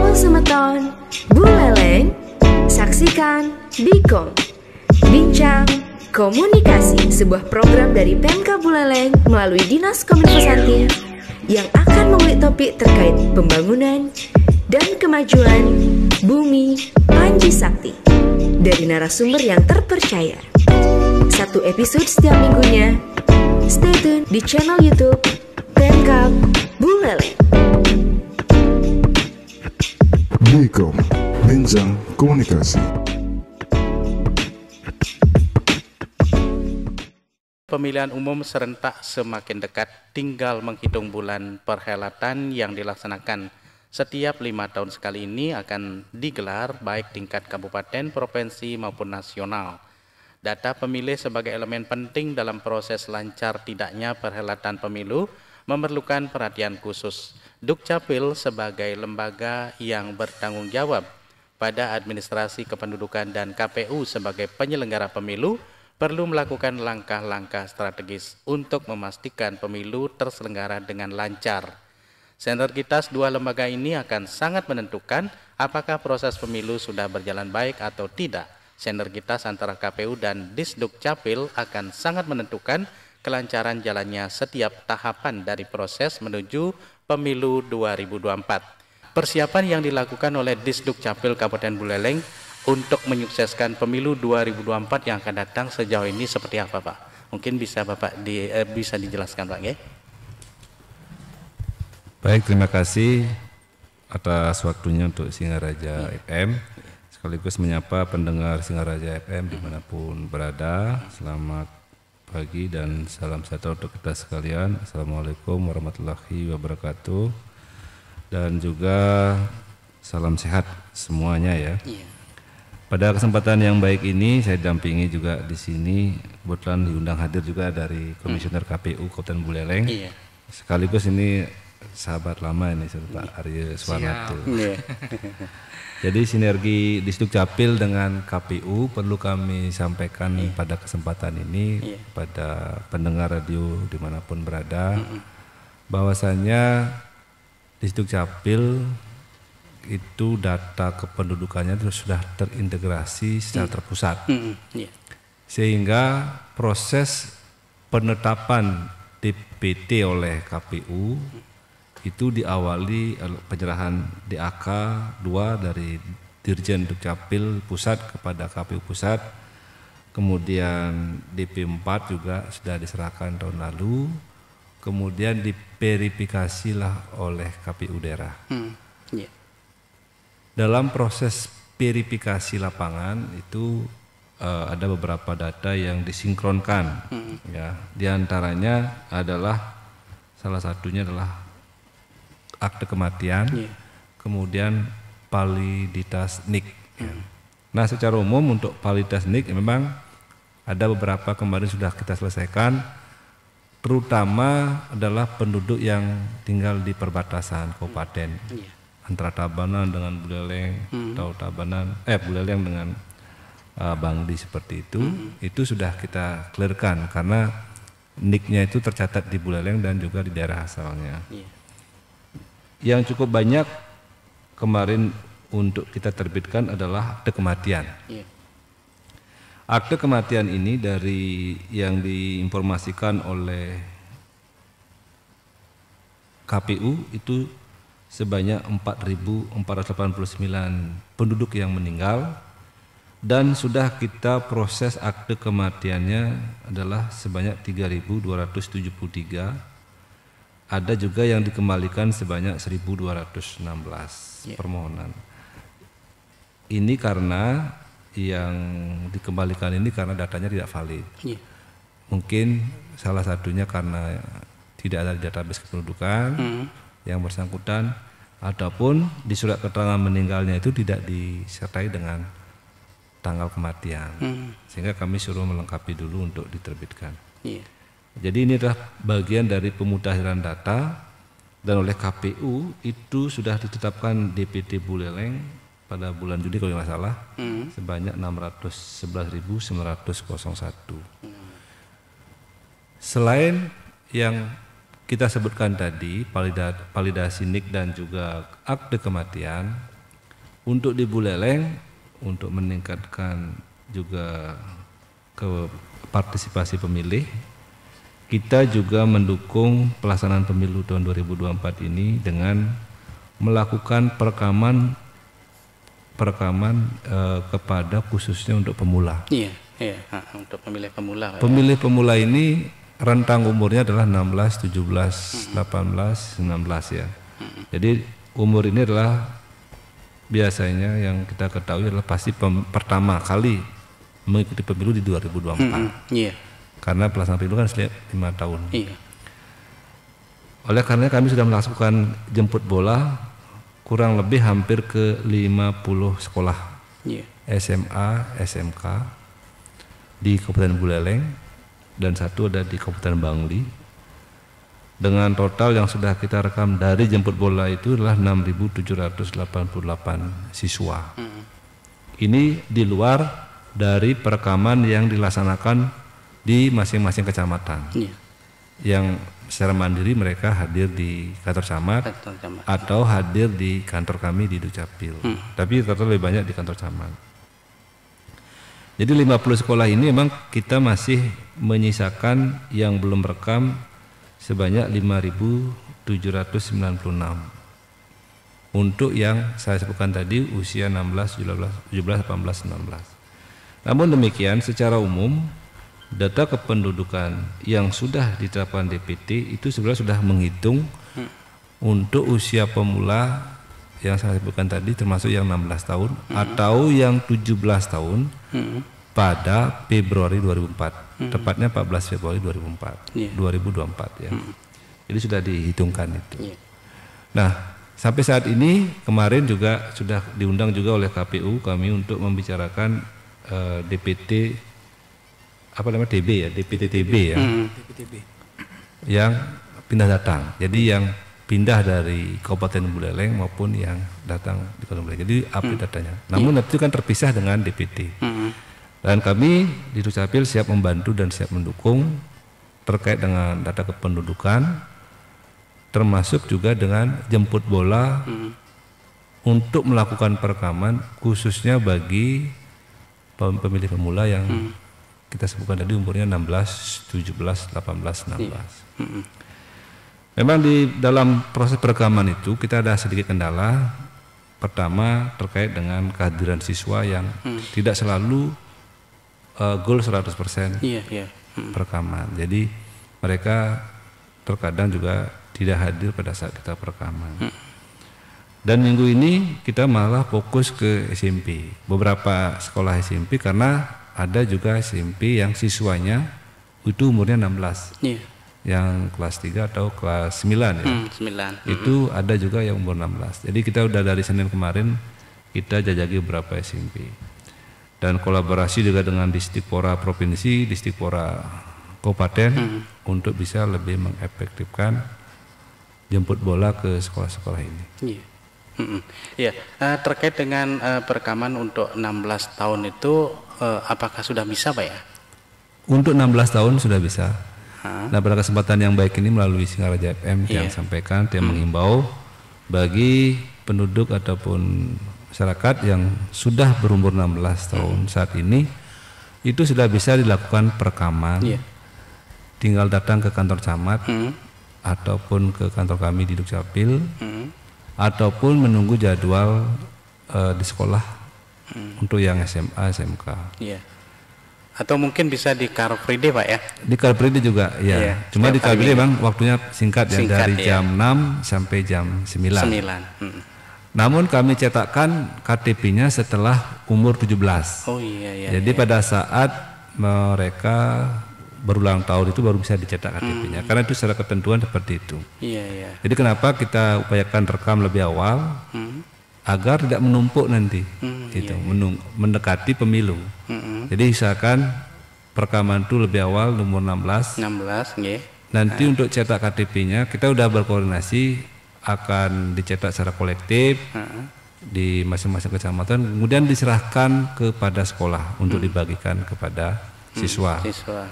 Halo Semeton, Buleleng, saksikan Bikom, Bincang Komunikasi, sebuah program dari Pemka Buleleng melalui Dinas Kominfo yang akan mengulik topik terkait pembangunan dan kemajuan Bumi Panji Sakti dari narasumber yang terpercaya. Satu episode setiap minggunya. Stay tune di channel YouTube Pemka Buleleng. Bikom, Bincang Komunikasi. Pemilihan umum serentak semakin dekat, tinggal menghitung bulan. Perhelatan yang dilaksanakan setiap 5 tahun sekali ini akan digelar baik tingkat kabupaten, provinsi maupun nasional. Data pemilih sebagai elemen penting dalam proses lancar tidaknya perhelatan pemilu memerlukan perhatian khusus. Dukcapil sebagai lembaga yang bertanggung jawab pada administrasi kependudukan dan KPU sebagai penyelenggara pemilu perlu melakukan langkah-langkah strategis untuk memastikan pemilu terselenggara dengan lancar. Sinergitas dua lembaga ini akan sangat menentukan apakah proses pemilu sudah berjalan baik atau tidak. Sinergitas antara KPU dan Disdukcapil akan sangat menentukan kelancaran jalannya setiap tahapan dari proses menuju pemilu 2024. Persiapan yang dilakukan oleh Disdukcapil Kabupaten Buleleng untuk menyukseskan pemilu 2024 yang akan datang sejauh ini seperti apa, Pak? Mungkin bisa Bapak bisa dijelaskan, Pak, ya? Baik, terima kasih atas waktunya untuk Singaraja FM. Sekaligus menyapa pendengar Singaraja FM dimanapun berada. Selamat pagi dan salam sejahtera untuk kita sekalian. Assalamualaikum warahmatullahi wabarakatuh. Dan juga salam sehat semuanya ya. Pada kesempatan yang baik ini saya dampingi juga di sini, kebetulan diundang hadir juga dari Komisioner KPU Kabupaten Buleleng. Sekaligus ini sahabat lama ini Pak Arya Swanatu. Jadi sinergi Disdukcapil dengan KPU perlu kami sampaikan pada kesempatan ini pada pendengar radio dimanapun berada, bahwasannya Disdukcapil itu data kependudukannya sudah terintegrasi secara terpusat, sehingga proses penetapan DPT oleh KPU itu diawali penyerahan DAK 2 dari Dirjen Dukcapil Pusat kepada KPU Pusat, kemudian DP 4 juga sudah diserahkan tahun lalu, kemudian diverifikasilah oleh KPU daerah. Dalam proses verifikasi lapangan itu ada beberapa data yang disinkronkan, ya, diantaranya adalah salah satunya adalah akte kematian, kemudian validitas NIK. Nah, secara umum untuk validitas NIK memang ada beberapa kemarin sudah kita selesaikan, terutama adalah penduduk yang tinggal di perbatasan kabupaten antara Tabanan dengan Buleleng atau Buleleng dengan Bangli seperti itu sudah kita clearkan karena NIK-nya itu tercatat di Buleleng dan juga di daerah asalnya. Yang cukup banyak kemarin untuk kita terbitkan adalah akte kematian. Akte kematian ini dari yang diinformasikan oleh KPU itu sebanyak 4.489 penduduk yang meninggal, dan sudah kita proses akte kematiannya adalah sebanyak 3.273. Ada juga yang dikembalikan sebanyak 1.216 permohonan. Ini karena yang dikembalikan ini karena datanya tidak valid. Mungkin salah satunya karena tidak ada di database kependudukan yang bersangkutan, ataupun di surat keterangan meninggalnya itu tidak disertai dengan tanggal kematian, sehingga kami suruh melengkapi dulu untuk diterbitkan. Jadi ini adalah bagian dari pemutahiran data, dan oleh KPU itu sudah ditetapkan DPT Buleleng pada bulan Juni kalau nggak salah sebanyak 611.901. Selain yang kita sebutkan tadi, validasi NIK dan juga akte kematian, Untuk di Buleleng, untuk meningkatkan juga ke partisipasi pemilih, kita juga mendukung pelaksanaan pemilu tahun 2024 ini dengan melakukan perekaman kepada khususnya untuk pemula. Iya, untuk pemilih pemula. Pemilih pemula ini rentang umurnya adalah 16, 17, 18, 19 ya. Jadi umur ini adalah biasanya yang kita ketahui adalah pasti pertama kali mengikuti pemilu di 2024. Iya. Karena pelaksanaan pemilu kan setiap 5 tahun. Iya. Oleh karena kami sudah melakukan jemput bola kurang lebih hampir ke 50 sekolah. Iya. SMA, SMK di Kabupaten Buleleng dan satu ada di Kabupaten Bangli. Dengan total yang sudah kita rekam dari jemput bola itu adalah 6.788 siswa. Ini di luar dari perekaman yang dilaksanakan di masing-masing kecamatan. Iya. Yang secara mandiri mereka hadir di kantor camat atau hadir di kantor kami di Dukcapil. Tapi ternyata lebih banyak di kantor camat. Jadi 50 sekolah ini memang kita masih menyisakan yang belum rekam sebanyak 5.796 untuk yang saya sebutkan tadi usia 16, 17, 18, 19. Namun demikian secara umum data kependudukan yang sudah ditetapkan DPT itu sebenarnya sudah menghitung untuk usia pemula yang saya sebutkan tadi termasuk yang 16 tahun atau yang 17 tahun pada Februari 2004. Tepatnya 14 Februari 2004, 2024 ya. Jadi sudah dihitungkan itu. Nah, sampai saat ini kemarin juga sudah diundang juga oleh KPU kami untuk membicarakan DPT apa namanya DB ya, DPT-TB ya. DPT-TB. Yang pindah datang. Jadi yang pindah dari Kabupaten Buleleng maupun yang datang di Kabupaten Buleleng. Jadi update datanya. Namun itu kan terpisah dengan DPT. Dan kami di Dukcapil siap membantu dan siap mendukung terkait dengan data kependudukan, termasuk juga dengan jemput bola untuk melakukan perekaman khususnya bagi pemilih pemula yang kita sebutkan tadi umurnya 16, 17, 18, 16. Memang di dalam proses perekaman itu kita ada sedikit kendala. Pertama terkait dengan kehadiran siswa yang tidak selalu goal 100% perekaman. Jadi mereka terkadang juga tidak hadir pada saat kita perekaman. Dan minggu ini kita malah fokus ke SMP, beberapa sekolah SMP karena ada juga SMP yang siswanya itu umurnya 16. Yang kelas 3 atau kelas 9 ya. 9. Itu ada juga yang umur 16. Jadi kita udah dari Senin kemarin kita jajaki beberapa SMP. Dan kolaborasi juga dengan Distipora Provinsi, Distipora Kabupaten untuk bisa lebih mengefektifkan jemput bola ke sekolah-sekolah ini. Terkait dengan perekaman untuk 16 tahun itu apakah sudah bisa Pak ya? Untuk 16 tahun sudah bisa. Nah pada kesempatan yang baik ini melalui Singaraja FM yang sampaikan, yang menghimbau bagi penduduk ataupun masyarakat yang sudah berumur 16 tahun saat ini itu sudah bisa dilakukan perekaman. Tinggal datang ke kantor camat ataupun ke kantor kami di Dukcapil ataupun menunggu jadwal di sekolah untuk yang SMA, SMK. Atau mungkin bisa di Car Free Day Pak ya? Di Car Free Day juga ya. Cuma di Car Free Day memang waktunya singkat ya, dari jam 6 sampai jam 9. Namun kami cetakkan KTP-nya setelah umur 17. Jadi pada saat mereka berulang tahun itu baru bisa dicetak KTP-nya. Karena itu secara ketentuan seperti itu. Jadi kenapa kita upayakan rekam lebih awal agar tidak menumpuk nanti, mendekati pemilu. Jadi usahakan perekaman itu lebih awal umur 16. Nanti untuk cetak KTP-nya kita udah berkoordinasi akan dicetak secara kolektif di masing-masing kecamatan, kemudian diserahkan kepada sekolah untuk dibagikan kepada siswa. Siswa.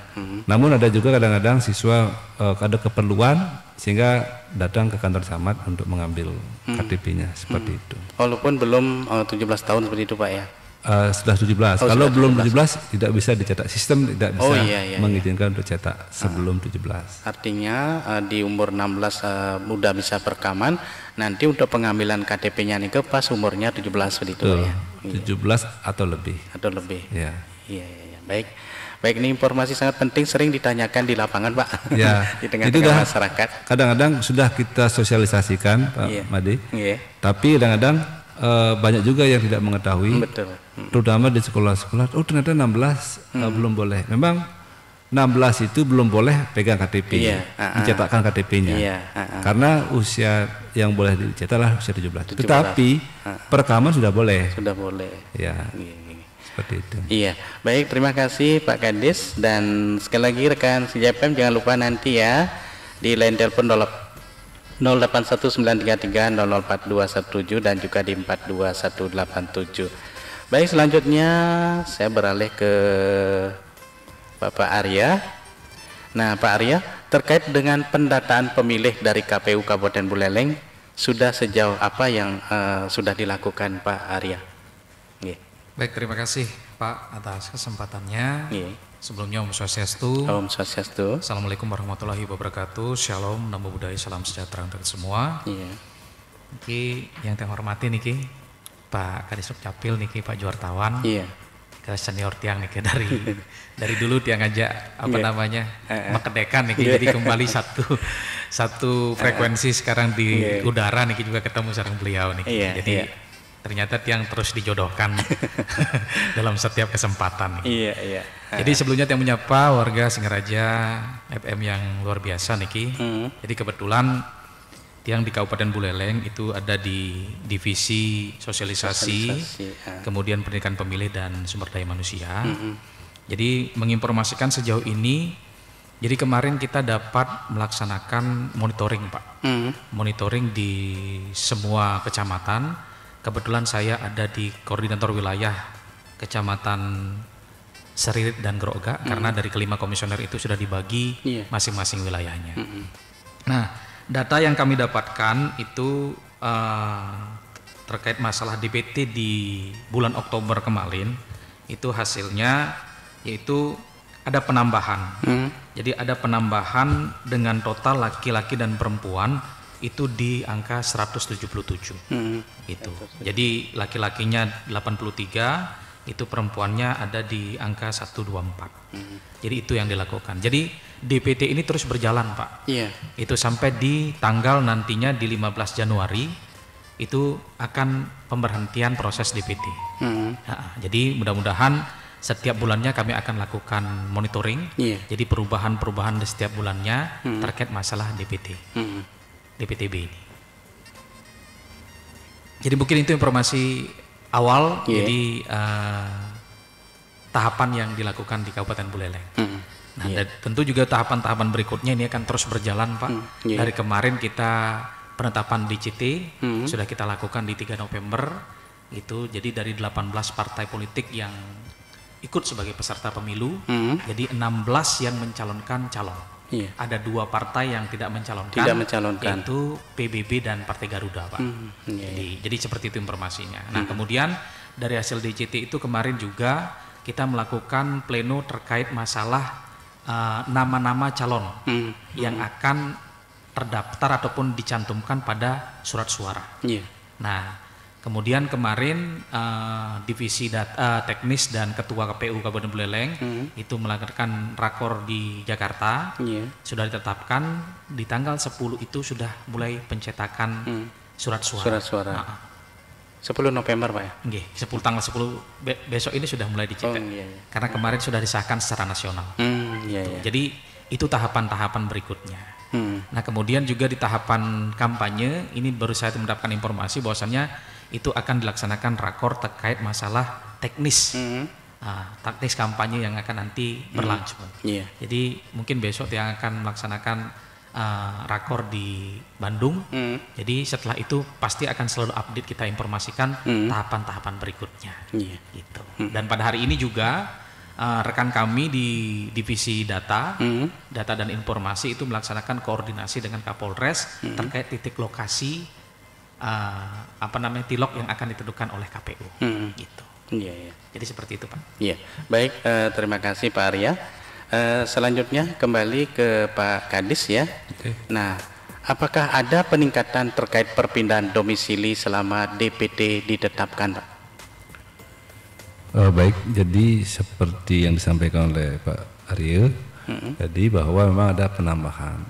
Namun ada juga kadang-kadang siswa ada keperluan sehingga datang ke kantor camat untuk mengambil KTP-nya seperti itu. Walaupun belum 17 tahun seperti itu Pak ya. Sudah 17. Kalau sudah belum 17 tidak bisa dicetak, sistem tidak bisa iya. mengizinkan untuk cetak sebelum 17. Artinya di umur 16 udah bisa perekaman, nanti untuk pengambilan KTP-nya nih ke pas umurnya 17 seperti itu Betul, ya. 17 atau lebih. Atau lebih. Ya. Iya. Baik. Baik, ini informasi sangat penting, sering ditanyakan di lapangan Pak. Ya. Di tengah-tengah masyarakat. Kadang-kadang sudah kita sosialisasikan Pak Made. Iya. Tapi kadang-kadang banyak juga yang tidak mengetahui. Betul. Terutama di sekolah-sekolah, oh ternyata 16 belum boleh. Memang 16 itu belum boleh pegang KTP, mencetakkan KTP-nya. Karena usia yang boleh dicetaklah usia 17. Tetapi perekaman sudah boleh. Sudah boleh. Ya. Seperti itu. Iya. Baik, terima kasih Pak Kadis, dan sekali lagi rekan CJPM jangan lupa nanti ya di line telepon 081933004217 dan juga di 42187. Baik, selanjutnya saya beralih ke Bapak Arya. Nah, Pak Arya, terkait dengan pendataan pemilih dari KPU Kabupaten Buleleng, sudah sejauh apa yang sudah dilakukan Pak Arya? Baik, terima kasih Pak atas kesempatannya. Sebelumnya Om Swastiastu. Om Swastiastu. Assalamualaikum warahmatullahi wabarakatuh. Shalom, namo buddhaya, salam sejahtera untuk semua. Niki yang saya hormati niki Pak Kadisuk Capil niki Pak Juwartawan. Kita senior tiang niki dari dulu tiang ngajak namanya makedekan niki, jadi kembali satu frekuensi sekarang di udara niki juga ketemu sareng beliau niki. Jadi ternyata tiang terus dijodohkan dalam setiap kesempatan. Jadi sebelumnya tiang menyapa warga Singaraja FM yang luar biasa niki. Jadi kebetulan tiang di Kabupaten Buleleng itu ada di divisi sosialisasi. Kemudian pendidikan pemilih dan sumber daya manusia. Jadi menginformasikan sejauh ini, jadi kemarin kita dapat melaksanakan monitoring Pak. Monitoring di semua kecamatan. Kebetulan saya ada di koordinator wilayah Kecamatan Seririt dan Groga, karena dari kelima komisioner itu sudah dibagi masing-masing wilayahnya. Nah, data yang kami dapatkan itu terkait masalah DPT di bulan Oktober kemarin, itu hasilnya yaitu ada penambahan. Jadi ada penambahan dengan total laki-laki dan perempuan itu di angka 177. Itu. Jadi laki-lakinya 83, itu perempuannya ada di angka 124. Jadi itu yang dilakukan. Jadi DPT ini terus berjalan Pak. Itu sampai di tanggal nantinya di 15 Januari itu akan pemberhentian proses DPT. Jadi mudah-mudahan setiap bulannya kami akan lakukan monitoring. Jadi perubahan-perubahan di setiap bulannya terkait masalah DPT. DPTB ini. Jadi mungkin itu informasi awal. Jadi tahapan yang dilakukan di Kabupaten Buleleng. Nah, dan tentu juga tahapan-tahapan berikutnya ini akan terus berjalan Pak. Dari kemarin kita penetapan DCT sudah kita lakukan di 3 November itu. Jadi dari 18 partai politik yang ikut sebagai peserta pemilu, jadi 16 yang mencalonkan calon. Ada 2 partai yang tidak mencalonkan, yaitu PBB dan Partai Garuda Pak. Jadi seperti itu informasinya. Nah kemudian dari hasil DCT itu kemarin juga kita melakukan pleno terkait masalah nama-nama calon yang akan terdaftar ataupun dicantumkan pada surat suara. Nah kemudian kemarin divisi data teknis dan ketua KPU Kabupaten Buleleng itu melakukan rakor di Jakarta. Sudah ditetapkan di tanggal 10 itu sudah mulai pencetakan surat suara. 10 November Pak ya? Tanggal 10 besok ini sudah mulai dicetak. Karena kemarin sudah disahkan secara nasional. Jadi itu tahapan-tahapan berikutnya. Nah kemudian juga di tahapan kampanye ini baru saya mendapatkan informasi bahwasannya itu akan dilaksanakan rakor terkait masalah teknis, taktis kampanye yang akan nanti berlangsung. Jadi mungkin besok yang akan melaksanakan rakor di Bandung. Jadi setelah itu pasti akan selalu update, kita informasikan tahapan-tahapan berikutnya. Gitu. Dan pada hari ini juga rekan kami di divisi data dan informasi itu melaksanakan koordinasi dengan Kapolres terkait titik lokasi tilok yang akan ditentukan oleh KPU. Gitu. Iya, iya. Jadi seperti itu, Pak. Iya, baik. Terima kasih Pak Arya. Selanjutnya kembali ke Pak Kadis ya. Oke. Nah, apakah ada peningkatan terkait perpindahan domisili selama DPT ditetapkan, Pak? Baik, jadi seperti yang disampaikan oleh Pak Arya, jadi bahwa memang ada penambahan.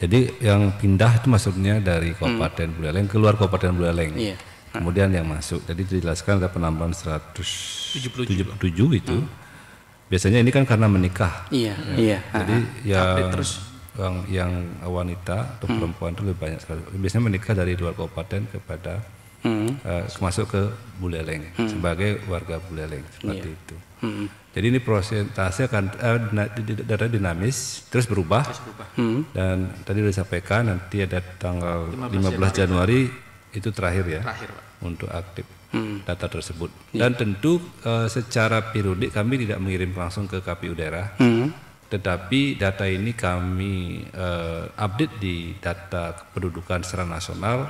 Jadi yang pindah itu maksudnya dari Kabupaten Buleleng keluar Kabupaten Buleleng. Iya. Kemudian yang masuk. Jadi dijelaskan ada penambahan 177 itu. Biasanya ini kan karena menikah. Iya, ya. iya. Jadi ya terus yang wanita atau perempuan itu lebih banyak sekali. Biasanya menikah dari luar kabupaten kepada masuk ke Buleleng sebagai warga Buleleng seperti itu. Jadi ini prosentase akan data dinamis terus berubah. Dan tadi sudah disampaikan nanti ada tanggal 15 Januari itu terakhir ya untuk aktif data tersebut. Dan tentu secara periodik kami tidak mengirim langsung ke KPU daerah. Tetapi data ini kami update di data kependudukan secara nasional.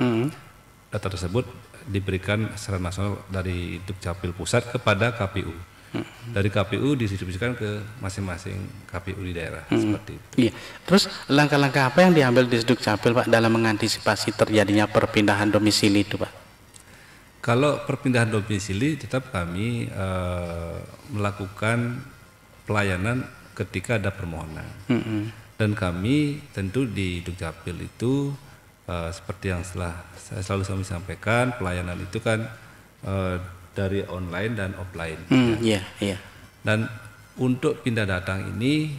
Data tersebut diberikan secara nasional dari Dukcapil pusat kepada KPU. Dari KPU didistribusikan ke masing-masing KPU di daerah seperti itu. Iya. Terus langkah-langkah apa yang diambil di Dukcapil, Pak, dalam mengantisipasi terjadinya perpindahan domisili itu, Pak? Kalau perpindahan domisili tetap kami melakukan pelayanan ketika ada permohonan. Dan kami tentu di Dukcapil itu seperti yang saya selalu sampaikan, pelayanan itu kan dari online dan offline. Iya, iya. Dan untuk pindah datang ini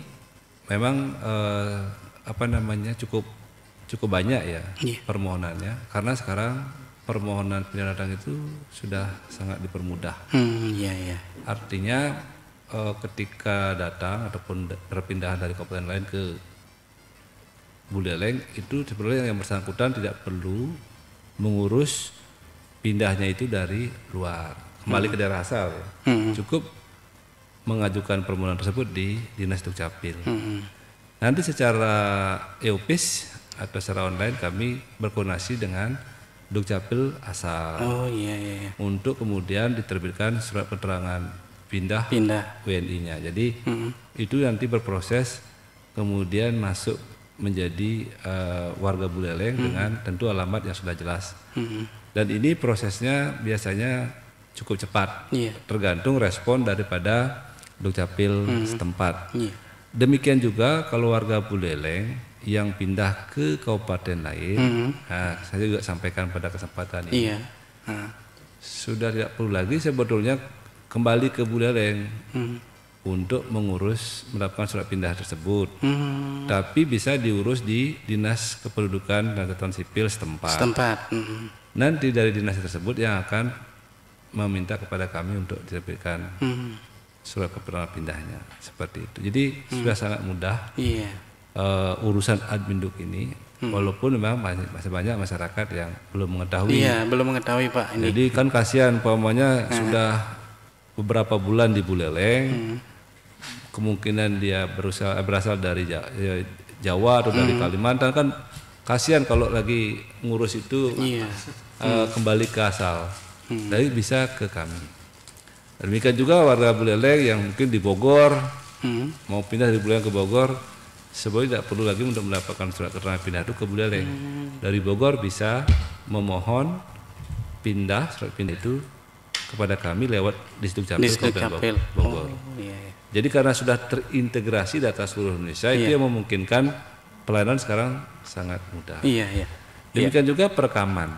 memang cukup banyak ya permohonannya, karena sekarang permohonan pindah datang itu sudah sangat dipermudah. Iya, iya. Artinya ketika datang ataupun perpindahan dari kabupaten lain ke Buleleng itu sebenarnya yang bersangkutan tidak perlu mengurus pindahnya itu dari luar kembali ke daerah asal ya. Cukup mengajukan permohonan tersebut di Dinas Dukcapil. Nanti secara EOPIS atau secara online kami berkoordinasi dengan Dukcapil asal. Oh iya, iya. Untuk kemudian diterbitkan surat keterangan pindah WNI-nya. Jadi itu nanti berproses kemudian masuk menjadi warga Buleleng dengan tentu alamat yang sudah jelas. Dan ini prosesnya biasanya cukup cepat, tergantung respon daripada Dukcapil setempat. Demikian juga kalau warga Buleleng yang pindah ke kabupaten lain, saya juga sampaikan pada kesempatan ini, sudah tidak perlu lagi sebetulnya kembali ke Buleleng untuk melakukan surat pindah tersebut, tapi bisa diurus di Dinas Kependudukan dan Catatan Sipil setempat. Nanti dari dinas tersebut yang akan meminta kepada kami untuk diterbitkan surat keterangan pindahnya, seperti itu. Jadi sudah sangat mudah urusan adminduk ini, walaupun memang masih banyak masyarakat yang belum mengetahui. Iya, belum mengetahui, Pak. Ini. Jadi kan kasihan, umpamanya sudah beberapa bulan di Buleleng. Kemungkinan dia berasal dari Jawa atau dari Kalimantan, kan kasihan kalau lagi ngurus itu kembali ke asal. Jadi bisa ke kami. Demikian juga warga Buleleng yang mungkin di Bogor mau pindah dari Buleleng ke Bogor, sebenarnya tidak perlu lagi untuk mendapatkan surat keterangan pindah itu ke Buleleng. Dari Bogor bisa memohon surat pindah itu kepada kami lewat Dukcapil Kabupaten Bogor. Jadi karena sudah terintegrasi data seluruh Indonesia, itu yang memungkinkan pelayanan sekarang sangat mudah. Demikian juga perekaman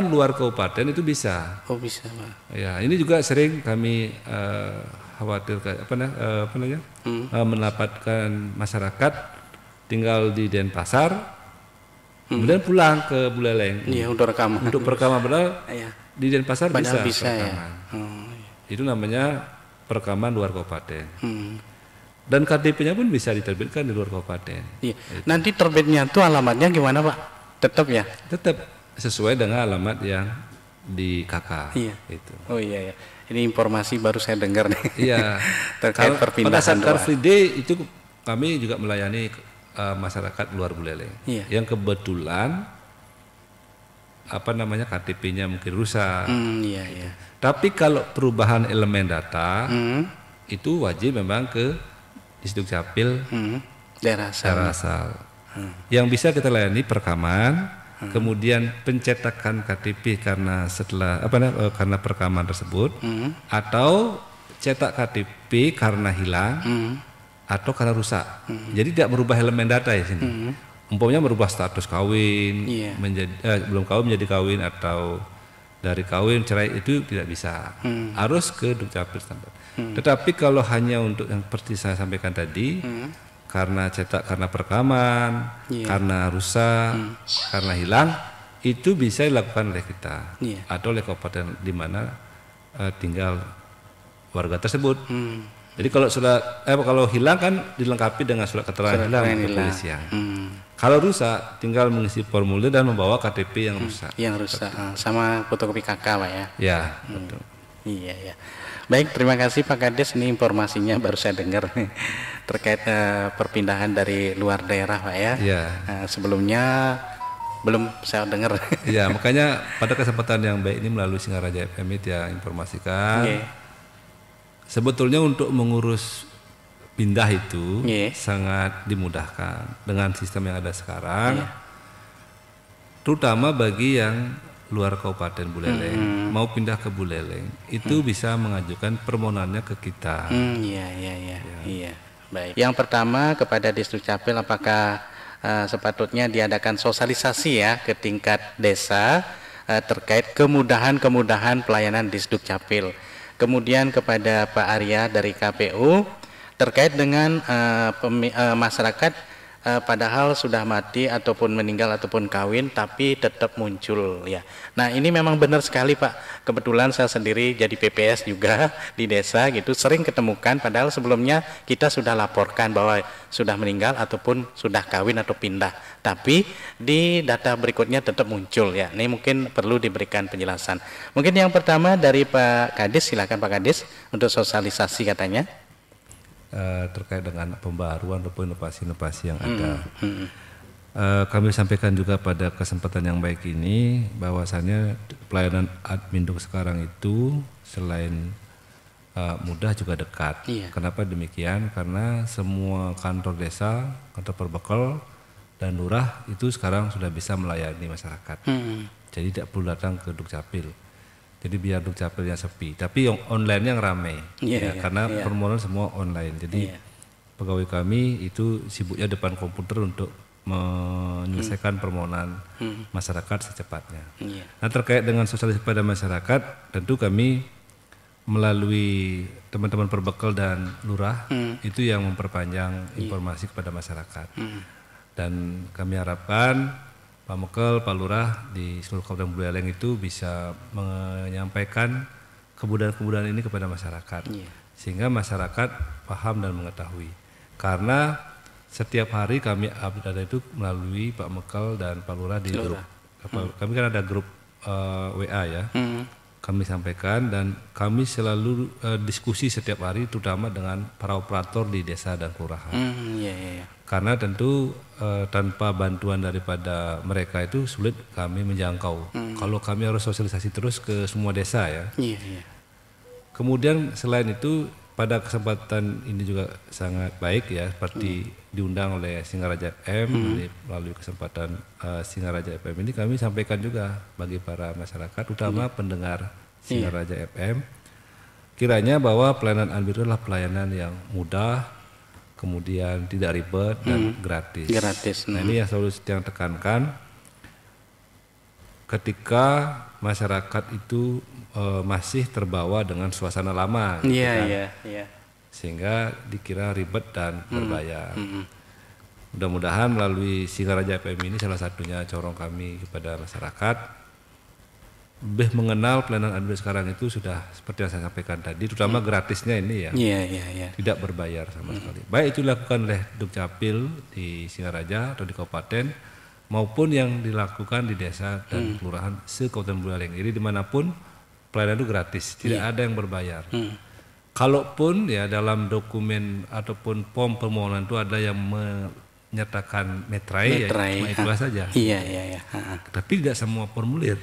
luar kabupaten itu bisa. Oh, bisa, Pak. Ya, ini juga sering kami khawatirkan mendapatkan masyarakat tinggal di Denpasar, kemudian pulang ke Buleleng. Untuk rekaman. Untuk perekaman padahal di Denpasar bisa perekaman. Itu namanya perekaman luar kabupaten. Dan KTP-nya pun bisa diterbitkan di luar kabupaten. Nanti terbitnya itu alamatnya gimana, Pak? Tetap ya? Tetap sesuai dengan alamat yang di KK. Iya. Gitu. Oh iya ya. Ini informasi baru saya dengar nih. Iya. Terkait perpindahan. Pada saat Car Free Day itu kami juga melayani masyarakat luar Buleleng. Iya. Yang kebetulan KTP-nya mungkin rusak. Iya iya. Tapi kalau perubahan elemen data itu wajib memang ke Disdukcapil daerah asal. Yang bisa kita layani perekaman, kemudian pencetakan KTP karena karena perekaman tersebut, atau cetak KTP karena hilang, atau karena rusak. Jadi tidak merubah elemen data ya sini. Umpamanya merubah status kawin, belum kawin menjadi kawin, atau dari kawin cerai, itu tidak bisa. Harus ke Dukcapil setempat. Tetapi kalau hanya untuk yang seperti saya sampaikan tadi, karena cetak karena perekaman, karena rusak, karena hilang, itu bisa dilakukan oleh kita atau oleh kabupaten di mana tinggal warga tersebut. Jadi kalau hilang kan dilengkapi dengan surat keterangan hilang kepolisian. Kalau rusak tinggal mengisi formulir dan membawa KTP yang rusak. Yang rusak sama fotokopi KK Pak ya. Ya, betul. Iya ya. Baik, terima kasih Pak Kades, ini informasinya baru saya dengar terkait perpindahan dari luar daerah Pak ya. Iya. Sebelumnya belum saya dengar. Iya, makanya pada kesempatan yang baik ini melalui Singaraja FM ya informasikan. Sebetulnya untuk mengurus pindah itu sangat dimudahkan dengan sistem yang ada sekarang. Terutama bagi yang luar Kabupaten Buleleng mau pindah ke Buleleng itu bisa mengajukan permohonannya ke kita. Iya. Baik. Yang pertama kepada Disdukcapil, apakah sepatutnya diadakan sosialisasi ya ke tingkat desa terkait kemudahan pelayanan Disdukcapil. Kemudian kepada Pak Arya dari KPU terkait dengan masyarakat padahal sudah mati ataupun meninggal ataupun kawin tapi tetap muncul ya. Nah, ini memang benar sekali Pak. Kebetulan saya sendiri jadi PPS juga di desa gitu, sering ketemukan padahal sebelumnya kita sudah laporkan bahwa sudah meninggal ataupun sudah kawin atau pindah. Tapi di data berikutnya tetap muncul ya. Ini mungkin perlu diberikan penjelasan. Mungkin yang pertama dari Pak Kadis, silakan Pak Kadis untuk sosialisasi katanya. Terkait dengan pembaruan ataupun inovasi-inovasi yang ada. Kami sampaikan juga pada kesempatan yang baik ini bahwasannya pelayanan Adminduk sekarang itu selain mudah juga dekat. Kenapa demikian? Karena semua kantor desa, kantor perbekal dan lurah itu sekarang sudah bisa melayani masyarakat. Jadi tidak perlu datang ke Dukcapil. Jadi biar Dukcapilnya sepi, tapi yang online yang ramai, karena permohonan semua online. Jadi pegawai kami itu sibuknya depan komputer untuk menyelesaikan permohonan masyarakat secepatnya. Nah, terkait dengan sosialisasi pada masyarakat, tentu kami melalui teman-teman perbekal dan lurah itu yang memperpanjang informasi kepada masyarakat. Dan kami harapkan Pak Mekel, Pak Lurah di seluruh Kabupaten Buleleng itu bisa menyampaikan kemudahan-kemudahan ini kepada masyarakat, sehingga masyarakat paham dan mengetahui. Karena setiap hari kami update data itu melalui Pak Mekel dan Pak Lurah di grup. Kami kan ada grup WA ya. Kami sampaikan dan kami selalu diskusi setiap hari, terutama dengan para operator di desa dan kelurahan. Karena tentu tanpa bantuan daripada mereka itu sulit kami menjangkau. Kalau kami harus sosialisasi terus ke semua desa ya. Kemudian selain itu pada kesempatan ini juga sangat baik ya, seperti diundang oleh Singaraja FM melalui kesempatan Singaraja FM ini kami sampaikan juga bagi para masyarakat, utama pendengar Singaraja FM, kiranya bahwa pelayanan Adminduk adalah pelayanan yang mudah, kemudian tidak ribet dan gratis. Nah, ini yang selalu yang tekankan ketika masyarakat itu masih terbawa dengan suasana lama, sehingga dikira ribet dan berbayar. Mudah-mudahan melalui Singaraja FM ini salah satunya corong kami kepada masyarakat lebih mengenal pelayanan Adminduk sekarang itu sudah seperti yang saya sampaikan tadi, terutama gratisnya ini ya, tidak berbayar sama sekali. Baik itu dilakukan oleh Dukcapil di Singaraja atau di kabupaten maupun yang dilakukan di desa dan kelurahan se-Kabupaten Buleleng. Jadi dimanapun pelayanan itu gratis, tidak ada yang berbayar. Kalaupun ya dalam dokumen ataupun form permohonan itu ada yang menyertakan meterai, ya itulah saja. Iya. Tapi tidak semua formulir.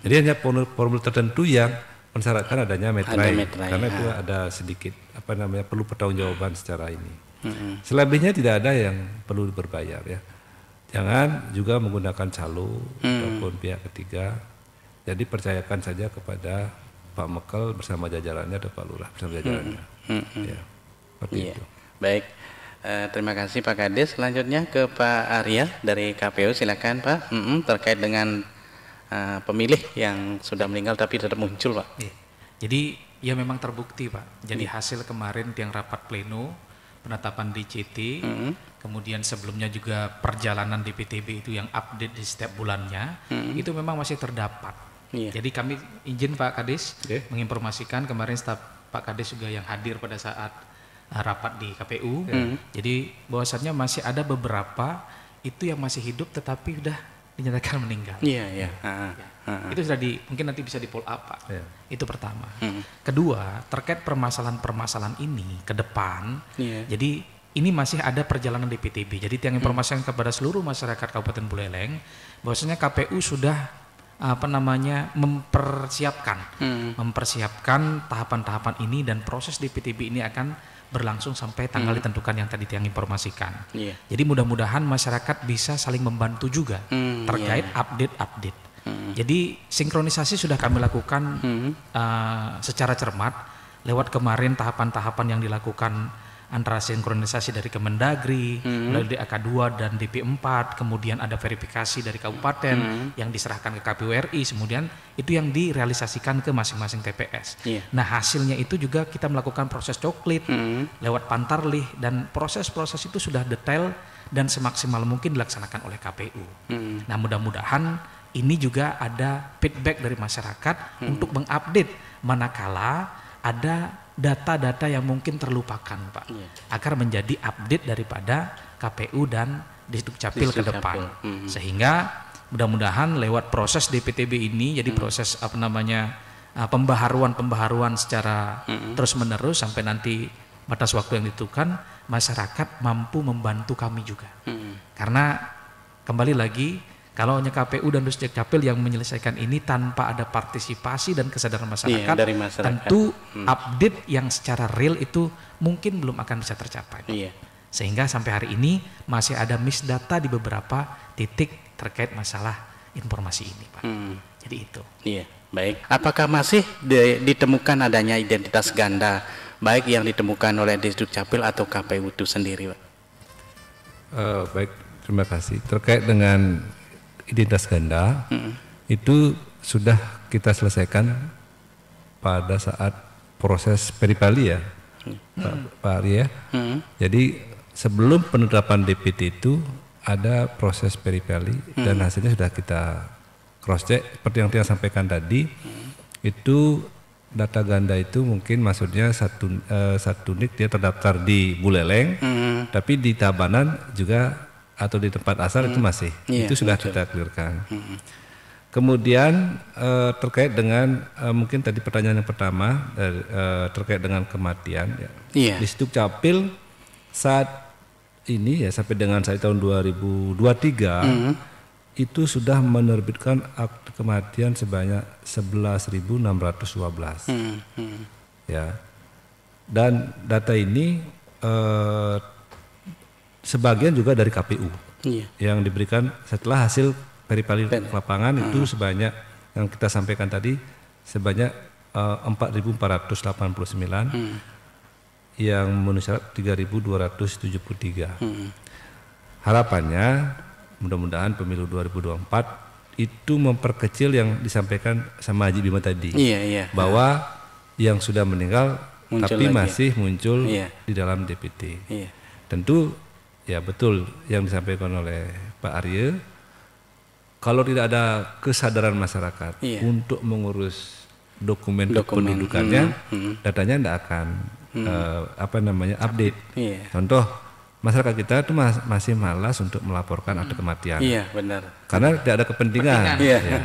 Jadi hanya formulir tertentu yang mensyaratkan adanya meterai, karena itu ada sedikit perlu pertanggungjawaban secara ini. Selebihnya tidak ada yang perlu berbayar ya. Jangan juga menggunakan calo ataupun pihak ketiga. Jadi percayakan saja kepada Pak Mekel bersama jajarannya atau Pak Lurah bersama jajarannya. Ya, seperti itu. Baik, terima kasih Pak Kades. Selanjutnya ke Pak Arya dari KPU, silakan Pak. Terkait dengan pemilih yang sudah meninggal tapi tetap muncul Pak. Jadi ya memang terbukti Pak. Jadi hasil kemarin yang rapat pleno penetapan DCT, kemudian sebelumnya juga perjalanan DPTB itu yang update di setiap bulannya, itu memang masih terdapat. Jadi kami izin Pak Kades menginformasikan kemarin staf Pak Kades juga yang hadir pada saat rapat di KPU. Jadi bahwasannya masih ada beberapa itu yang masih hidup tetapi sudah dinyatakan meninggal. Itu sudah mungkin nanti bisa di follow up Pak. Itu pertama. Kedua, terkait permasalahan-permasalahan ini ke depan, jadi ini masih ada perjalanan DPTB. Jadi yang informasikan kepada seluruh masyarakat Kabupaten Buleleng, bahwasanya KPU sudah mempersiapkan tahapan-tahapan ini, dan proses DPTB ini akan berlangsung sampai tanggal ditentukan yang tadi yang informasikan. Jadi mudah-mudahan masyarakat bisa saling membantu juga terkait update. Jadi sinkronisasi sudah kami lakukan secara cermat lewat kemarin tahapan-tahapan yang dilakukan antara sinkronisasi dari Kemendagri, melalui DAK2 dan DP4, kemudian ada verifikasi dari kabupaten yang diserahkan ke KPU RI, kemudian itu yang direalisasikan ke masing-masing TPS. Nah hasilnya itu juga kita melakukan proses coklit lewat pantarlih, dan proses-proses itu sudah detail dan semaksimal mungkin dilaksanakan oleh KPU. Nah mudah-mudahan ini juga ada feedback dari masyarakat untuk mengupdate manakala ada data-data yang mungkin terlupakan Pak, agar menjadi update daripada KPU dan Disdukcapil ke depan. Sehingga mudah-mudahan lewat proses DPTB ini jadi proses pembaharuan secara terus-menerus sampai nanti batas waktu yang ditentukan, masyarakat mampu membantu kami juga. Karena kembali lagi, kalau hanya KPU dan Disdukcapil yang menyelesaikan ini tanpa ada partisipasi dan kesadaran masyarakat, dari masyarakat, tentu update yang secara real itu mungkin belum akan bisa tercapai. Sehingga sampai hari ini masih ada miss data di beberapa titik terkait masalah informasi ini Pak. Jadi itu. Baik. Apakah masih ditemukan adanya identitas ganda, baik yang ditemukan oleh Disdukcapil atau KPU itu sendiri Pak? Baik, terima kasih. Terkait dengan identitas ganda itu sudah kita selesaikan pada saat proses peripali ya, Pak Arya. Jadi sebelum penetapan DPT itu ada proses peripali dan hasilnya sudah kita cross check seperti yang saya sampaikan tadi. Itu data ganda itu mungkin maksudnya satu unit dia terdaftar di Buleleng, tapi di Tabanan juga atau di tempat asal itu masih, itu sudah kita clearkan. Kemudian terkait dengan mungkin tadi pertanyaan yang pertama terkait dengan kematian, di Disdukcapil saat ini ya sampai dengan saat tahun 2023 itu sudah menerbitkan akte kematian sebanyak 11.612. Ya, dan data ini sebagian juga dari KPU yang diberikan setelah hasil peripali lapangan itu sebanyak yang kita sampaikan tadi sebanyak 4.489 yang memenuhi syarat 3.273. Harapannya mudah-mudahan pemilu 2024 itu memperkecil yang disampaikan sama Haji Bima tadi, bahwa yang sudah meninggal muncul tapi masih muncul di dalam DPT. Tentu ya betul yang disampaikan oleh Pak Arya, kalau tidak ada kesadaran masyarakat untuk mengurus dokumen kependudukannya, datanya tidak akan update. Contoh masyarakat kita itu masih malas untuk melaporkan akte kematian. Iya, benar. Karena tidak ada kepentingan. Iya. Ya.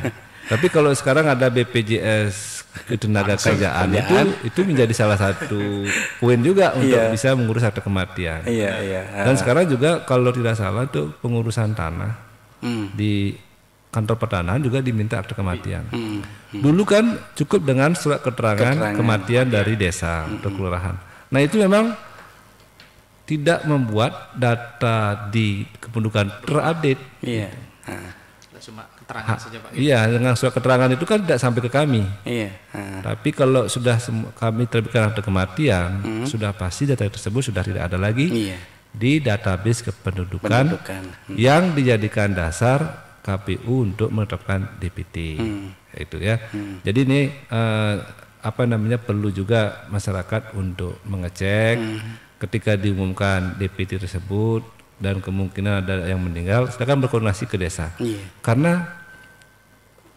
Tapi kalau sekarang ada BPJS Ketenagakerjaan itu menjadi salah satu poin juga untuk bisa mengurus akte kematian. Iya. Dan sekarang juga kalau tidak salah itu pengurusan tanah di kantor pertanahan juga diminta akte kematian. Dulu kan cukup dengan surat keterangan kematian dari desa atau kelurahan. Nah itu memang tidak membuat data di kependudukan terupdate. Iya. Cuma keterangan saja Pak. Iya, dengan surat keterangan itu kan tidak sampai ke kami. Iya. Tapi kalau sudah kami terbitkan akte kematian, sudah pasti data tersebut sudah tidak ada lagi di database kependudukan yang dijadikan dasar KPU untuk menetapkan DPT. Itu ya. Jadi ini perlu juga masyarakat untuk mengecek ketika diumumkan DPT tersebut dan kemungkinan ada yang meninggal, silakan berkoordinasi ke desa. Karena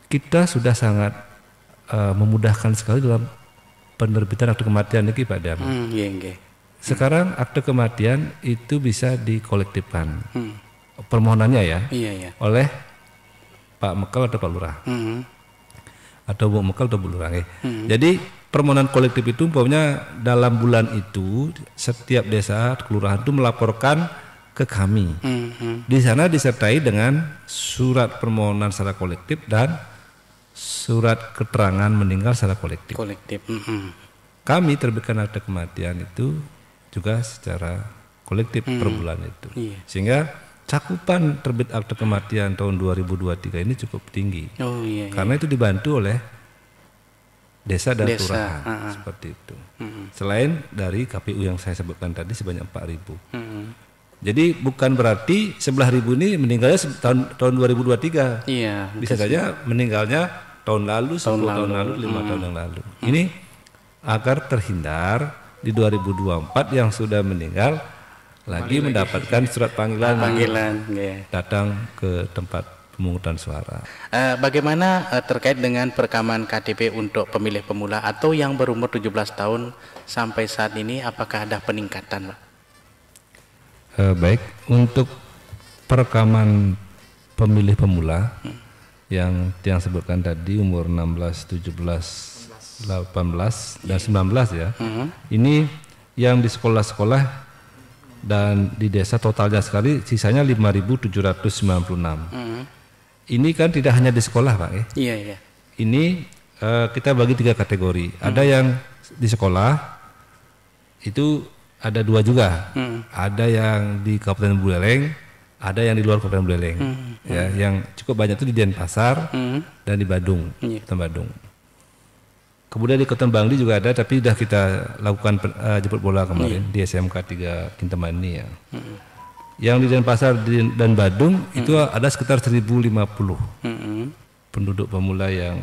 kita sudah sangat memudahkan sekali dalam penerbitan akte kematian ini Pak Dam. Sekarang akte kematian itu bisa dikolektifkan permohonannya ya oleh Pak Mekal atau Pak Lurah atau Bu Mekal atau Bu Lurah. Jadi permohonan kolektif itu umpamanya dalam bulan itu setiap desa kelurahan itu melaporkan ke kami. Di sana disertai dengan surat permohonan secara kolektif dan surat keterangan meninggal secara kolektif. Kami terbitkan akte kematian itu juga secara kolektif per bulan itu. Sehingga cakupan terbit akte kematian tahun 2023 ini cukup tinggi. Karena itu dibantu oleh desa dan kelurahan seperti itu. Selain dari KPU yang saya sebutkan tadi sebanyak 4.000. Jadi bukan berarti 11.000 ini meninggalnya tahun 2023. Bisa saja meninggalnya tahun lalu, 10 tahun lalu, 5 tahun yang lalu. Ini agar terhindar di 2024 yang sudah meninggal lagi mendapatkan surat panggilan datang ke tempat pemungutan suara. Bagaimana terkait dengan perekaman KTP untuk pemilih pemula atau yang berumur 17 tahun sampai saat ini, apakah ada peningkatan, Pak? Baik, untuk perekaman pemilih pemula yang sebutkan tadi umur 16, 17, 18 dan 19 ya. Ini yang di sekolah-sekolah dan di desa totalnya sekali sisanya 5.796. Ini kan tidak hanya di sekolah Pak ya. Ini kita bagi 3 kategori. Ada yang di sekolah itu ada 2 juga. Ada yang di Kabupaten Buleleng, ada yang di luar Kabupaten Buleleng. Ya, yang cukup banyak itu di Denpasar dan di Badung, Kabupaten Badung. Kemudian di Kota Bangli juga ada, tapi sudah kita lakukan jemput bola kemarin di SMK 3 Kintamani ya. Yang di Denpasar dan Badung itu ada sekitar 1.050 penduduk pemula yang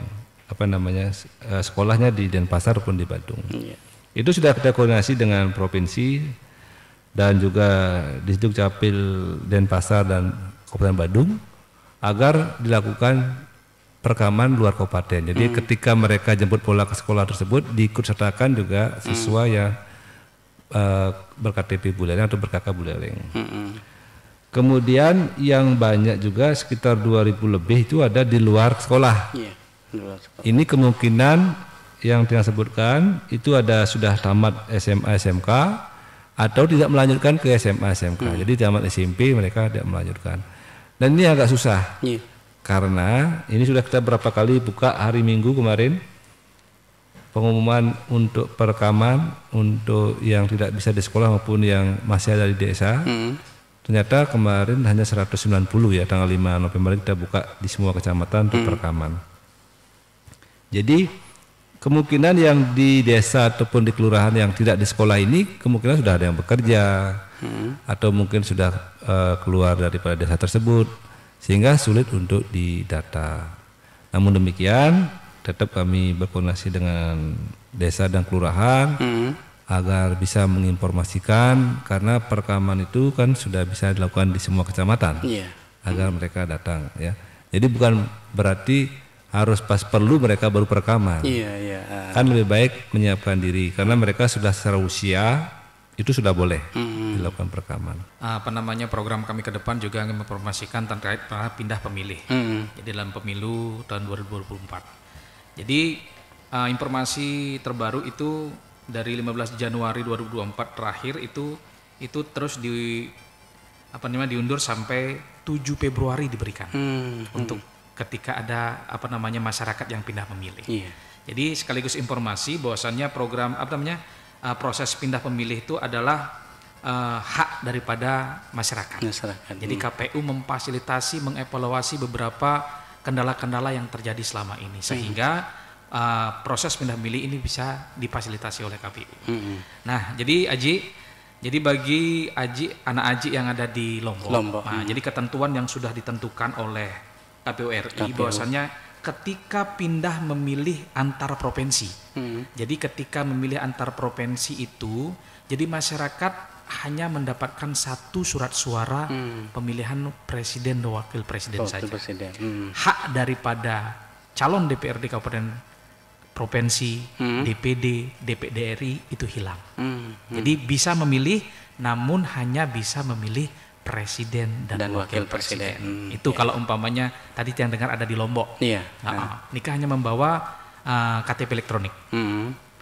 sekolahnya di Denpasar maupun di Badung. Itu sudah kita koordinasi dengan provinsi dan juga Disduk Capil Denpasar dan Kabupaten Badung agar dilakukan perekaman luar kabupaten. Jadi ketika mereka jemput bola ke sekolah tersebut diikutsertakan juga siswa yang berKTP Buleleng atau berKK Buleleng. Kemudian yang banyak juga sekitar 2.000 lebih itu ada di luar sekolah. Ini kemungkinan yang kita sebutkan itu ada sudah tamat SMA SMK atau tidak melanjutkan ke SMA SMK. Jadi tamat SMP mereka tidak melanjutkan. Dan ini agak susah. Karena ini sudah kita berapa kali buka hari Minggu kemarin pengumuman untuk perekaman untuk yang tidak bisa di sekolah maupun yang masih ada di desa. Ternyata kemarin hanya 190 ya, tanggal 5 November kita buka di semua kecamatan untuk perekaman. Jadi kemungkinan yang di desa ataupun di kelurahan yang tidak di sekolah ini kemungkinan sudah ada yang bekerja atau mungkin sudah keluar daripada desa tersebut sehingga sulit untuk didata. Namun demikian tetap kami berkoordinasi dengan desa dan kelurahan agar bisa menginformasikan karena perekaman itu kan sudah bisa dilakukan di semua kecamatan agar mereka datang ya. Jadi bukan berarti harus pas perlu mereka baru perekaman. Kan lebih baik menyiapkan diri karena mereka sudah secara usia itu sudah boleh dilakukan perekaman. Program kami ke depan juga ingin mempromosikan terkait pindah pemilih. Jadi dalam pemilu tahun 2024. Jadi informasi terbaru itu dari 15 Januari 2024 terakhir itu terus diundur sampai 7 Februari diberikan untuk ketika ada masyarakat yang pindah memilih. Jadi sekaligus informasi bahwasannya program proses pindah pemilih itu adalah hak daripada masyarakat. Jadi KPU memfasilitasi, mengevaluasi beberapa kendala-kendala yang terjadi selama ini sehingga proses pindah pemilih ini bisa difasilitasi oleh KPU. Nah, jadi Aji, bagi anak Aji yang ada di Lombok. Nah, jadi ketentuan yang sudah ditentukan oleh KPU RI bahwasannya ketika pindah memilih antar provinsi. Jadi ketika memilih antar provinsi itu, jadi masyarakat hanya mendapatkan satu surat suara pemilihan presiden dan wakil presiden saja. Hak daripada calon DPRD Kabupaten Provinsi, DPD, DPD RI itu hilang. Jadi bisa memilih, namun hanya bisa memilih presiden dan wakil presiden. Itu kalau umpamanya tadi yang dengar ada di Lombok. Nikah hanya membawa KTP elektronik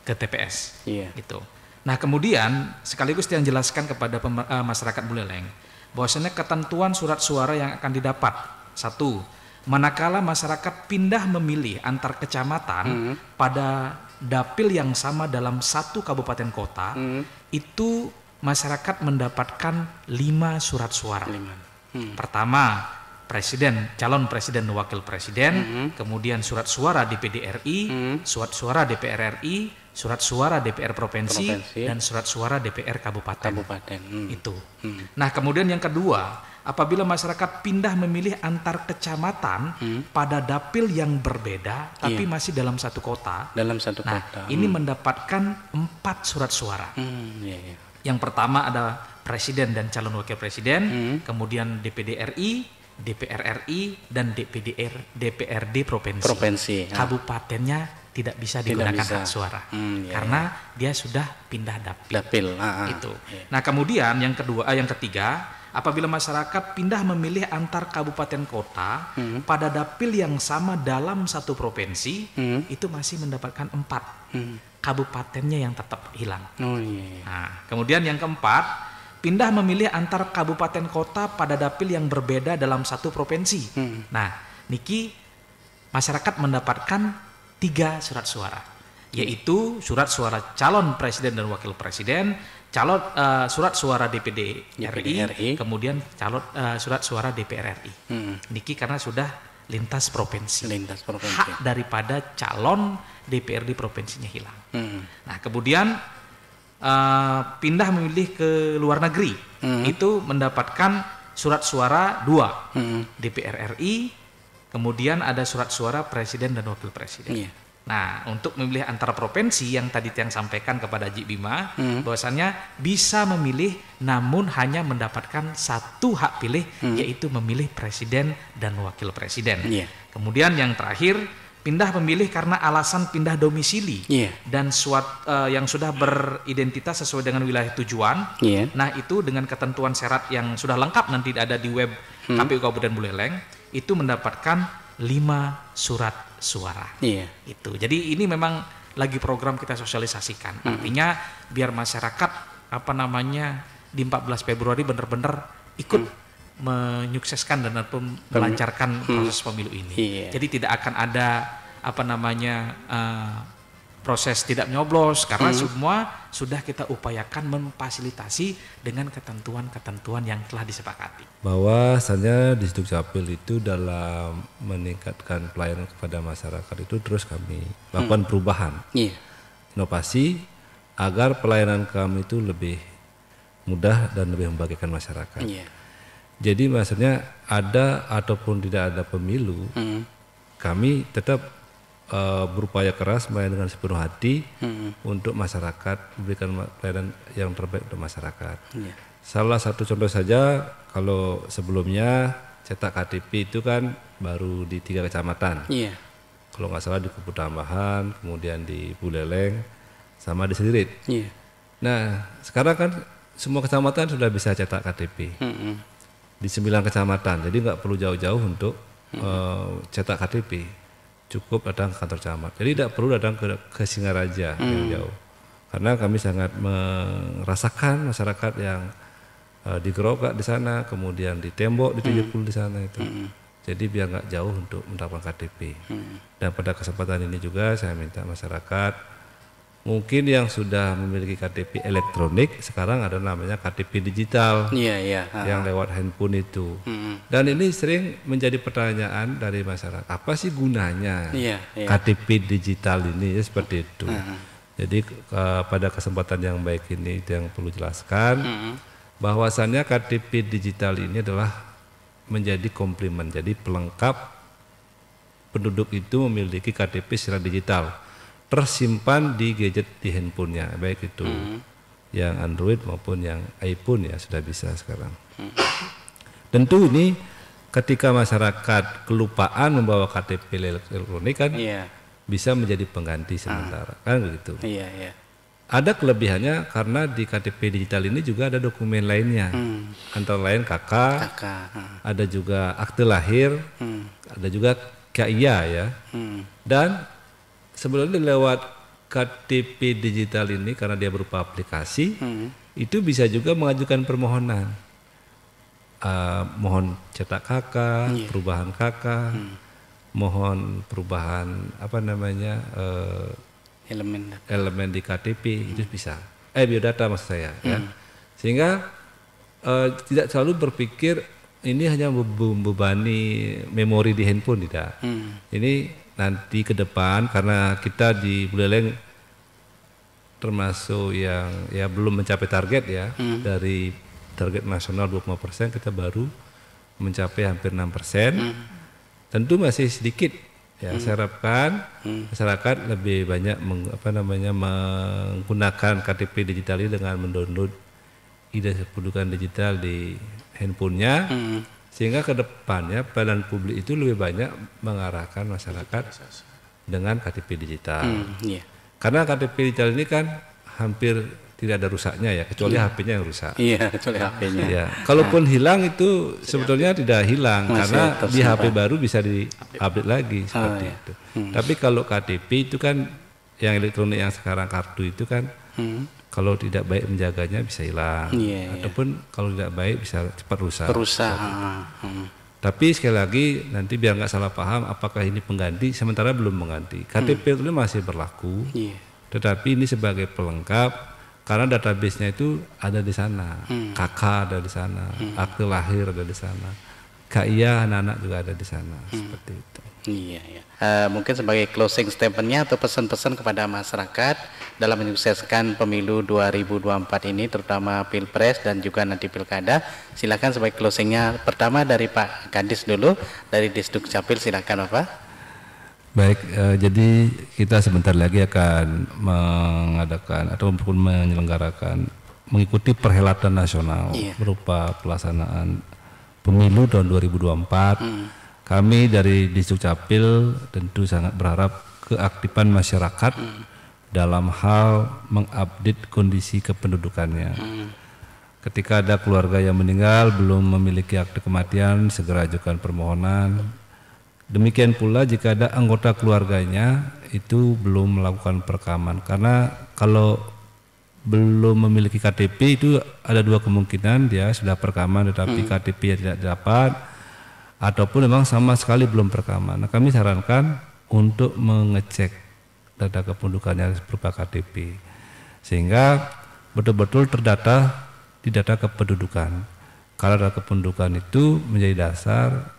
ke TPS. Gitu. Nah, kemudian sekaligus yang jelaskan kepada masyarakat Buleleng bahwasanya ketentuan surat suara yang akan didapat. 1. Manakala masyarakat pindah memilih antar kecamatan pada dapil yang sama dalam satu kabupaten kota, itu masyarakat mendapatkan 5 surat suara. Pertama, calon presiden dan wakil presiden, kemudian surat suara DPD RI, surat suara DPR RI, surat suara DPR provinsi, dan surat suara DPR kabupaten. Itu. Nah, kemudian yang kedua, apabila masyarakat pindah memilih antar kecamatan pada dapil yang berbeda tapi masih dalam satu kota. Ini mendapatkan 4 surat suara. Yang pertama ada presiden dan calon wakil presiden, kemudian DPD RI, DPR RI, dan DPRD provinsi. Kabupatennya tidak bisa digunakan hak suara karena dia sudah pindah dapil. Itu. Nah, kemudian yang ketiga, apabila masyarakat pindah memilih antar kabupaten kota pada dapil yang sama dalam satu provinsi, itu masih mendapatkan 4. Kabupatennya yang tetap hilang. Nah, kemudian yang keempat, pindah memilih antar kabupaten kota pada dapil yang berbeda dalam satu provinsi. Nah, niki masyarakat mendapatkan 3 surat suara, yaitu surat suara calon presiden dan wakil presiden, surat suara DPD RI, kemudian surat suara DPR RI. Niki karena sudah lintas provinsi. Hak daripada calon DPRD provinsinya hilang. Nah, kemudian pindah memilih ke luar negeri, itu mendapatkan surat suara 2, DPR RI, kemudian ada surat suara presiden dan wakil presiden. Nah, untuk memilih antara provinsi yang tadi yang sampaikan kepada Haji Bima, bahwasannya bisa memilih namun hanya mendapatkan 1 hak pilih, yaitu memilih presiden dan wakil presiden. Kemudian yang terakhir, pindah memilih karena alasan pindah domisili dan yang sudah beridentitas sesuai dengan wilayah tujuan. Nah, itu dengan ketentuan syarat yang sudah lengkap nanti ada di web KPU Kabupaten Buleleng, itu mendapatkan 5 surat suara. Itu. Jadi ini memang lagi program kita sosialisasikan. Artinya biar masyarakat di 14 Februari benar-benar ikut menyukseskan dan melancarkan proses pemilu ini. Jadi tidak akan ada proses tidak nyoblos karena semua sudah kita upayakan memfasilitasi dengan ketentuan-ketentuan yang telah disepakati. Bahwasanya di Dukcapil itu dalam meningkatkan pelayanan kepada masyarakat itu terus kami lakukan perubahan, inovasi agar pelayanan kami itu lebih mudah dan lebih membagikan masyarakat. Jadi maksudnya ada ataupun tidak ada pemilu, kami tetap berupaya keras melayani dengan sepenuh hati untuk masyarakat, memberikan pelayanan yang terbaik untuk masyarakat. Salah satu contoh saja, kalau sebelumnya cetak KTP itu kan baru di 3 kecamatan. Kalau nggak salah di Kupu Tambahan, kemudian di Buleleng, sama di Selirit. Nah, sekarang kan semua kecamatan sudah bisa cetak KTP. Di 9 kecamatan, jadi nggak perlu jauh-jauh untuk cetak KTP. Cukup datang ke kantor camat. Jadi tidak perlu datang ke Singaraja yang jauh. Karena kami sangat merasakan masyarakat yang digerobak di sana, kemudian ditembok di 70 di sana itu. Jadi biar nggak jauh untuk mendapatkan KTP. Dan pada kesempatan ini juga saya minta masyarakat mungkin yang sudah memiliki KTP elektronik sekarang ada namanya KTP digital yang lewat handphone itu. Dan ini sering menjadi pertanyaan dari masyarakat, apa sih gunanya KTP digital ini, ya seperti itu. Jadi pada kesempatan yang baik ini yang perlu jelaskan bahwasannya KTP digital ini adalah menjadi komplement, jadi pelengkap penduduk itu memiliki KTP secara digital tersimpan di gadget di handphonenya, baik itu yang Android maupun yang iPhone ya sudah bisa sekarang. Tentu ini ketika masyarakat kelupaan membawa KTP elektronik kan bisa menjadi pengganti sementara kan begitu. Ada kelebihannya karena di KTP digital ini juga ada dokumen lainnya, antara lain KK, ada juga akte lahir, ada juga KIA ya, dan sebelumnya lewat KTP digital ini karena dia berupa aplikasi, itu bisa juga mengajukan permohonan, mohon cetak KK, perubahan KK, mohon perubahan apa namanya elemen di KTP itu bisa, biodata maksud saya, ya. Sehingga tidak selalu berpikir ini hanya membebani memori di handphone, tidak. Ini nanti ke depan karena kita di Buleleng termasuk yang ya belum mencapai target ya, dari target nasional 25% kita baru mencapai hampir 6%. Tentu masih sedikit ya, saya harapkan masyarakat lebih banyak menggunakan KTP digital ini dengan mendownload identitas kependudukan digital di handphonenya. Sehingga ke depannya pelayanan publik itu lebih banyak mengarahkan masyarakat dengan KTP digital. Karena KTP digital ini kan hampir tidak ada rusaknya ya, kecuali HP-nya yang rusak. Kecuali HP-nya. Ya, kalaupun hilang itu sebetulnya tidak hilang karena di HP baru bisa di-update lagi seperti itu. Tapi kalau KTP itu kan yang elektronik yang sekarang kartu itu kan kalau tidak baik menjaganya bisa hilang, ataupun kalau tidak baik bisa cepat rusak. Tapi sekali lagi nanti biar nggak salah paham, apakah ini pengganti? Sementara belum mengganti. KTP itu masih berlaku, tetapi ini sebagai pelengkap karena database-nya itu ada di sana, KK ada di sana, akte lahir ada di sana, KIA anak-anak juga ada di sana, seperti itu. Mungkin sebagai closing statement-nya atau pesan-pesan kepada masyarakat dalam menyukseskan pemilu 2024 ini, terutama Pilpres dan juga nanti Pilkada. Silakan sebagai closing-nya pertama dari Pak Kadis dulu, dari Disduk Capil, silakan Bapak. Baik, jadi kita sebentar lagi akan mengadakan ataupun menyelenggarakan mengikuti perhelatan nasional berupa pelaksanaan pemilu tahun 2024. Kami dari Disduk Capil tentu sangat berharap keaktifan masyarakat dalam hal mengupdate kondisi kependudukannya. Ketika ada keluarga yang meninggal belum memiliki akte kematian, segera ajukan permohonan. Demikian pula jika ada anggota keluarganya itu belum melakukan perekaman, karena kalau belum memiliki KTP itu ada dua kemungkinan, dia sudah perekaman tetapi KTP tidak dapat, ataupun memang sama sekali belum perekaman. Nah, kami sarankan untuk mengecek data kependudukannya berupa KTP sehingga betul-betul terdata di data kependudukan. Kalau data kependudukan itu menjadi dasar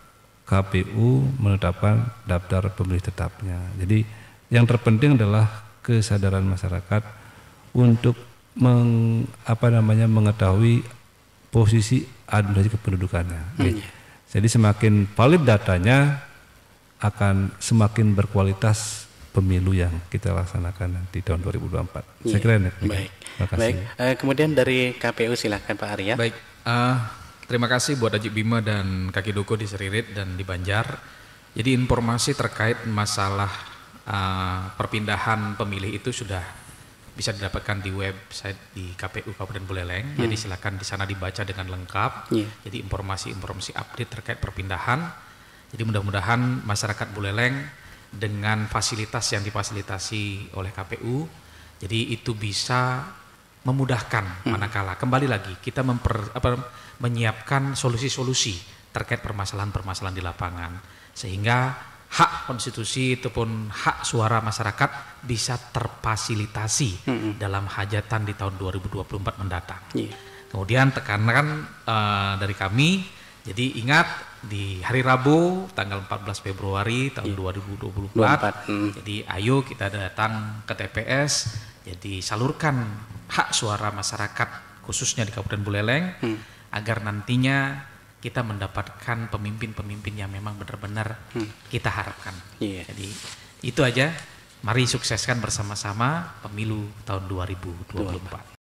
KPU menetapkan daftar pemilih tetapnya. Jadi yang terpenting adalah kesadaran masyarakat untuk mengetahui posisi administrasi kependudukannya. Jadi semakin valid datanya akan semakin berkualitas pemilu yang kita laksanakan nanti tahun 2024. Saya kira ini. Baik. Terima kasih. Kemudian dari KPU silakan Pak Arya. Baik. Terima kasih buat Haji Bima dan Kaki Duko di Seririt dan di Banjar. Jadi informasi terkait masalah perpindahan pemilih itu sudah bisa didapatkan di website di KPU Kabupaten Buleleng. Jadi silakan di sana dibaca dengan lengkap. Jadi informasi-informasi update terkait perpindahan. Jadi mudah-mudahan masyarakat Buleleng dengan fasilitas yang difasilitasi oleh KPU, jadi itu bisa memudahkan manakala kembali lagi kita menyiapkan solusi-solusi terkait permasalahan-permasalahan di lapangan, sehingga hak konstitusi ataupun hak suara masyarakat bisa terfasilitasi dalam hajatan di tahun 2024 mendatang. Kemudian tekanan dari kami, jadi ingat di hari Rabu tanggal 14 Februari tahun 2024, jadi ayo kita datang ke TPS, jadi salurkan hak suara masyarakat khususnya di Kabupaten Buleleng agar nantinya kita mendapatkan pemimpin-pemimpin yang memang benar-benar kita harapkan. Jadi itu aja, mari sukseskan bersama-sama pemilu tahun 2024.